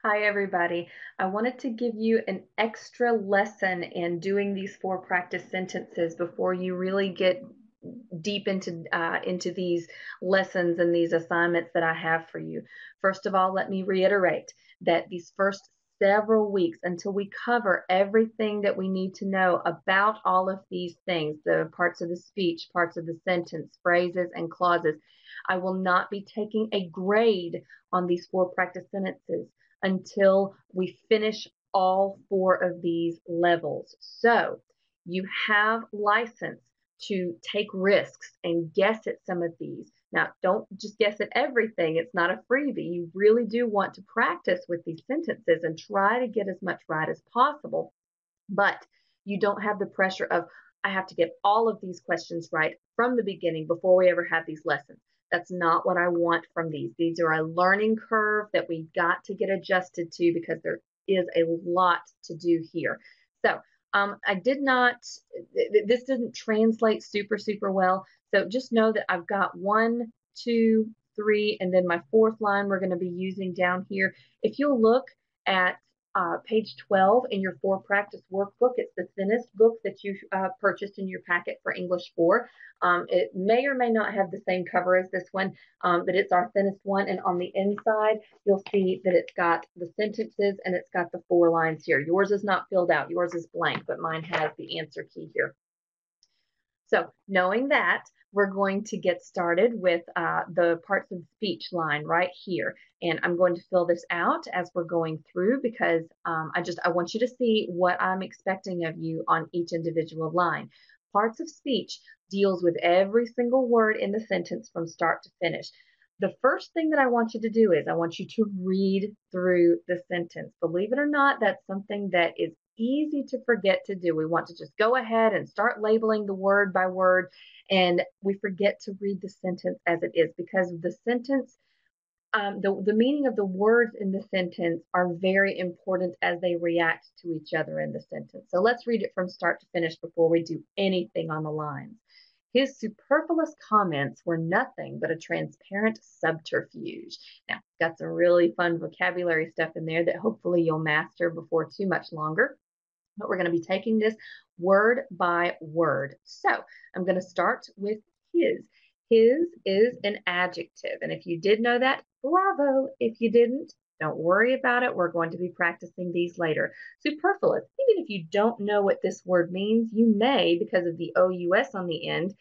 Hi, everybody. I wanted to give you an extra lesson in doing these four practice sentences before you really get deep into these lessons and these assignments that I have for you. First of all, let me reiterate that these first several weeks, until we cover everything that we need to know about all of these things, the parts of the speech, parts of the sentence, phrases, and clauses, I will not be taking a grade on these four practice sentences until we finish all four of these levels. So you have license to take risks and guess at some of these. Now, don't just guess at everything. It's not a freebie. You really do want to practice with these sentences and try to get as much right as possible. But you don't have the pressure of, I have to get all of these questions right from the beginning before we ever have these lessons. That's not what I want from these. These are a learning curve that we've got to get adjusted to because there is a lot to do here. So I did not, this didn't translate super well. So just know that I've got 1, 2, 3, and then my fourth line we're going to be using down here. If you'll look at page 12 in your 4Practice workbook. It's the thinnest book that you purchased in your packet for English 4. It may or may not have the same cover as this one, but it's our thinnest one. And on the inside, you'll see that it's got the sentences and it's got the 4 lines here. Yours is not filled out. Yours is blank, but mine has the answer key here. So knowing that, we're going to get started with the parts of speech line right here. And I'm going to fill this out as we're going through because I want you to see what I'm expecting of you on each individual line. Parts of speech deals with every single word in the sentence from start to finish. The first thing that I want you to do is I want you to read through the sentence. Believe it or not, that's something that is easy to forget to do. We want to just go ahead and start labeling the word by word, and we forget to read the sentence as it is because the sentence, the meaning of the words in the sentence are very important as they react to each other in the sentence. So let's read it from start to finish before we do anything on the lines. His superfluous comments were nothing but a transparent subterfuge. Now, got some really fun vocabulary stuff in there that hopefully you'll master before too much longer. But we're going to be taking this word by word. So I'm going to start with his. His is an adjective. And if you did know that, bravo. If you didn't, don't worry about it. We're going to be practicing these later. Superfluous. Even if you don't know what this word means, you may, because of the OUS on the end,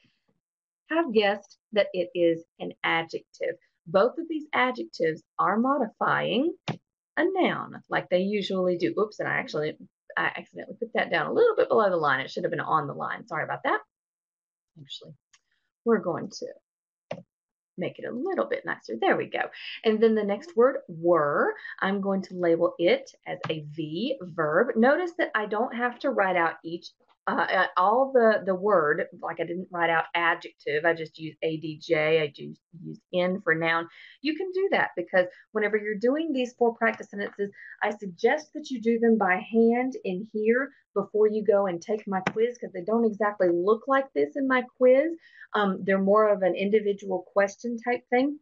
have guessed that it is an adjective. Both of these adjectives are modifying a noun like they usually do. Oops, and I accidentally put that down a little bit below the line. It should have been on the line. Sorry about that. Actually, we're going to make it a little bit nicer. There we go. And then the next word, were, I'm going to label it as a V verb. Notice that I don't have to write out all the word, like I didn't write out adjective. I just use adj. I just use N for noun. You can do that because whenever you're doing these 4 practice sentences, I suggest that you do them by hand in here before you go and take my quiz because they don't exactly look like this in my quiz. They're more of an individual question type thing,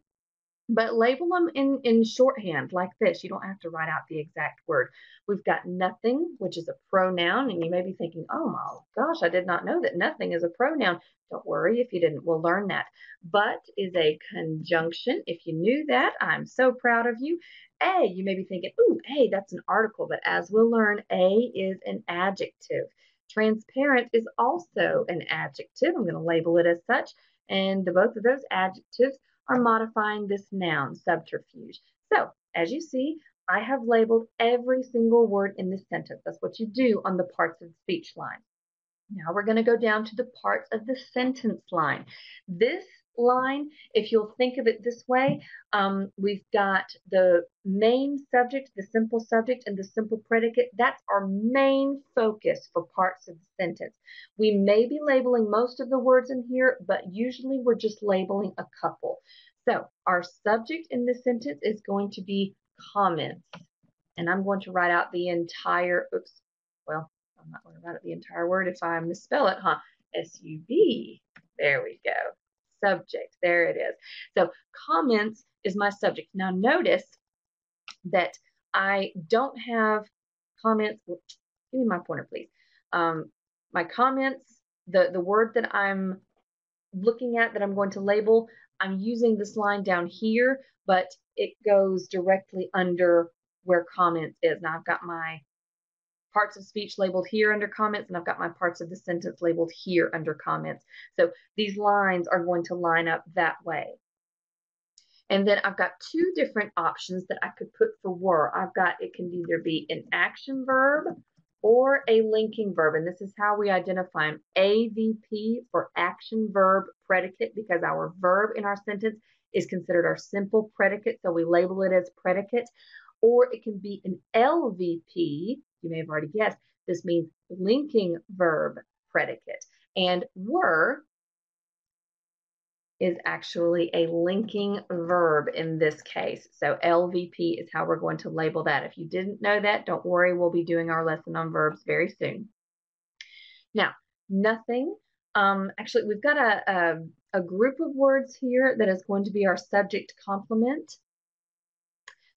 but label them in shorthand like this. You don't have to write out the exact word. We've got nothing, which is a pronoun, and you may be thinking, oh my gosh, I did not know that nothing is a pronoun. Don't worry if you didn't, we'll learn that. But is a conjunction. If you knew that, I'm so proud of you. A, you may be thinking, ooh, A, that's an article, but as we'll learn, A is an adjective. Transparent is also an adjective. I'm going to label it as such. And both of those adjectives are modifying this noun, subterfuge. So, as you see, I have labeled every single word in this sentence. That's what you do on the parts of the speech line. Now we're going to go down to the parts of the sentence line. This line, if you'll think of it this way, we've got the main subject, the simple subject, and the simple predicate. That's our main focus for parts of the sentence. We may be labeling most of the words in here, but usually we're just labeling a couple. So our subject in this sentence is going to be comments. And I'm going to write out the entire, well, I'm not going to write out the entire word if I misspell it, huh? S-U-B. There we go. Subject. There it is. So comments is my subject. Now notice that I don't have comments. Give me my pointer, please. My comments, the word that I'm looking at that I'm going to label, I'm using this line down here, but it goes directly under where comments is. Now I've got my parts of speech labeled here under comments, and I've got my parts of the sentence labeled here under comments. So these lines are going to line up that way. And then I've got two different options that I could put for were. I've got, it can either be an action verb or a linking verb. And this is how we identify them. AVP for action verb predicate, because our verb in our sentence is considered our simple predicate. So we label it as predicate. Or it can be an LVP. You may have already guessed. This means linking verb predicate. And were is actually a linking verb in this case. So LVP is how we're going to label that. If you didn't know that, don't worry, we'll be doing our lesson on verbs very soon. Now, nothing. Actually, we've got a group of words here that is going to be our subject complement.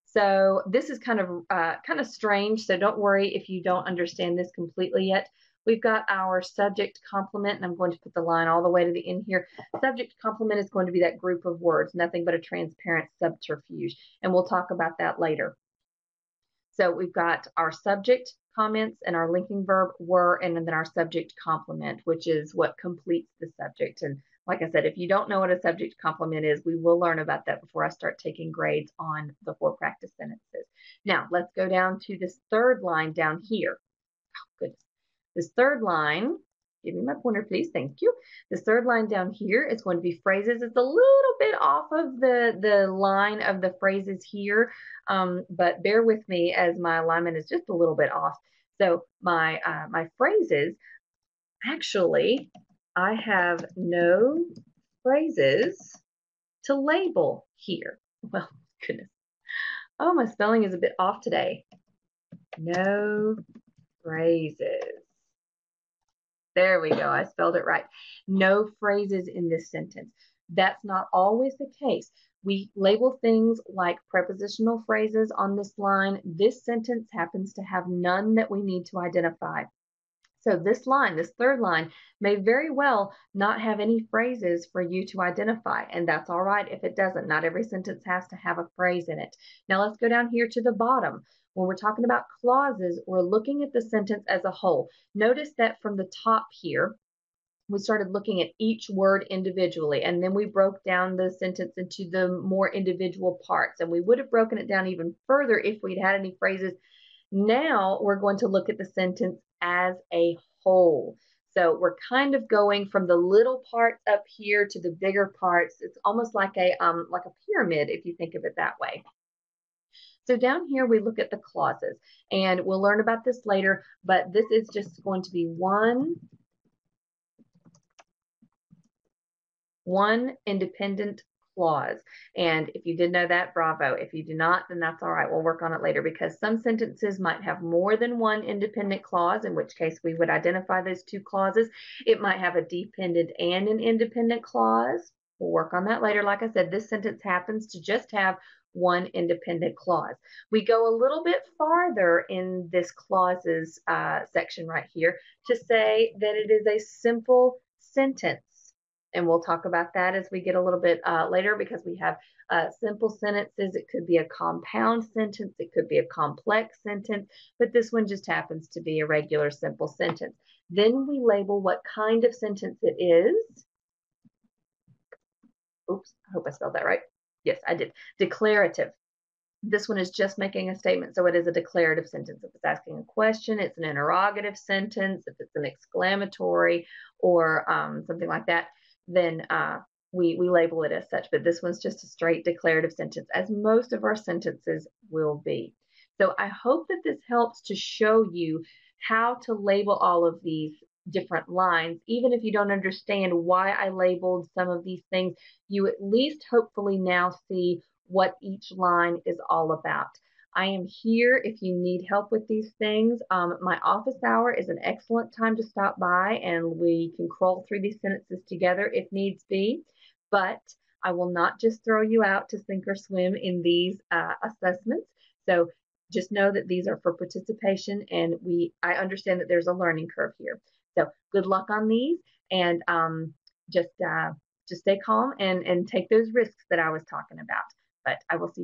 So this is kind of strange, so don't worry if you don't understand this completely yet. We've got our subject complement, and I'm going to put the line all the way to the end here. Subject complement is going to be that group of words, nothing but a transparent subterfuge, and we'll talk about that later. So we've got our subject comments and our linking verb were, and then our subject complement, which is what completes the subject. And like I said, if you don't know what a subject complement is, we will learn about that before I start taking grades on the 4Practice sentences. Now, let's go down to this third line down here. Oh, goodness. This third line, give me my pointer, please. Thank you. This third line down here is going to be phrases. It's a little bit off of the line of the phrases here, but bear with me as my alignment is just a little bit off. So my phrases, actually, I have no phrases to label here. Well, goodness. Oh, my spelling is a bit off today. No phrases. There we go. I spelled it right. No phrases in this sentence. That's not always the case. We label things like prepositional phrases on this line. This sentence happens to have none that we need to identify. So this line, this third line, may very well not have any phrases for you to identify, and that's all right if it doesn't. Not every sentence has to have a phrase in it. Now let's go down here to the bottom. When we're talking about clauses, we're looking at the sentence as a whole. Notice that from the top here, we started looking at each word individually, and then we broke down the sentence into the more individual parts, and we would have broken it down even further if we'd had any phrases. Now we're going to look at the sentence as a whole. So we're kind of going from the little parts up here to the bigger parts. It's almost like a pyramid if you think of it that way. So down here we look at the clauses, and we'll learn about this later, but this is just going to be one independent clause. And if you did know that, bravo. If you do not, then that's all right. We'll work on it later, because some sentences might have more than one independent clause, in which case we would identify those two clauses. It might have a dependent and an independent clause. We'll work on that later. Like I said, this sentence happens to just have one independent clause. We go a little bit farther in this clauses section right here to say that it is a simple sentence. And we'll talk about that as we get a little bit later, because we have simple sentences. It could be a compound sentence. It could be a complex sentence, but this one just happens to be a regular simple sentence. Then we label what kind of sentence it is. Oops, I hope I spelled that right. Yes, I did. Declarative. This one is just making a statement, so it is a declarative sentence. If it's asking a question, it's an interrogative sentence. If it's an exclamatory or something like that, then we label it as such. But this one's just a straight declarative sentence, as most of our sentences will be. So I hope that this helps to show you how to label all of these different lines. Even if you don't understand why I labeled some of these things, you at least hopefully now see what each line is all about. I am here if you need help with these things. My office hour is an excellent time to stop by, and we can crawl through these sentences together if needs be. But I will not just throw you out to sink or swim in these assessments. So just know that these are for participation, and I understand that there's a learning curve here. So good luck on these, and just stay calm and take those risks that I was talking about. But I will see you.